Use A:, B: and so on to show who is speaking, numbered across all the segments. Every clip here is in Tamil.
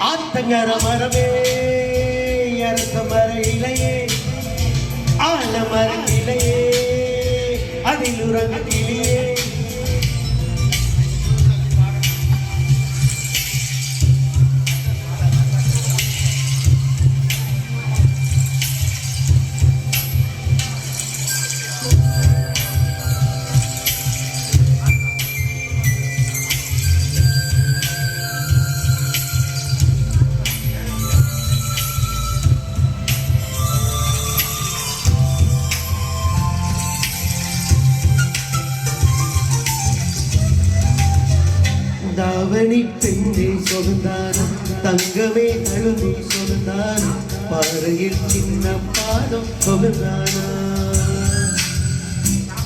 A: ஆத்தங்கர மரமே அரச மர இலையே ஆலமர இலையே அதில் உறங்கு கிளியே தாவணி பெண்ணே சொந்தானம் தங்கமே அழுதி சொந்தானம் பாறையில் சின்ன பாதம் சொந்தானா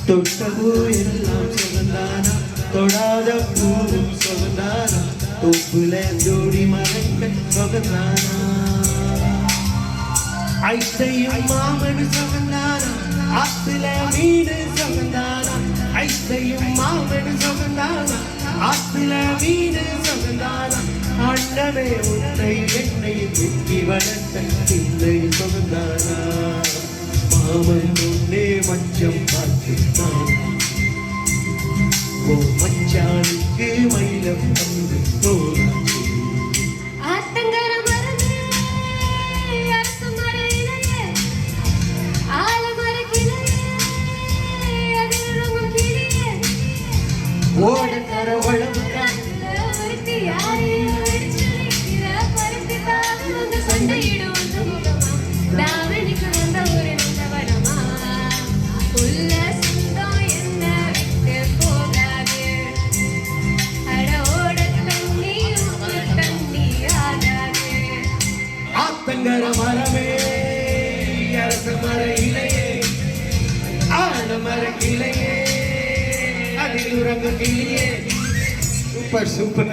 A: தொட்டபூ எல்லாம் சொந்தானம் தொடாத பூவும் சொந்தானம் தொப்புல ஜோடி மரங்கள் சொந்தானா ஐசையும் மாமனு சொந்தானம் ஆத்துல மீன் சொந்தானம் ஐசையும் மாமனு சொந்தானம் ஆத்துல மீது சொந்தானா அண்ணவே உன்னை என்னை வெட்டி வளர்த்த பிள்ளை சொந்தானா மாமன் முன்னே மச்சம் பார்த்து ஓ மச்சானுக்கு மயிலம் வந்து தோறாச்சு ஓடக்கர வளவு ஆத்தங்கர மரமே அரச மர இலையே ஆலமர கிளையே அதில் உறங்கு கிளியே சூப்பர் சூப்பர்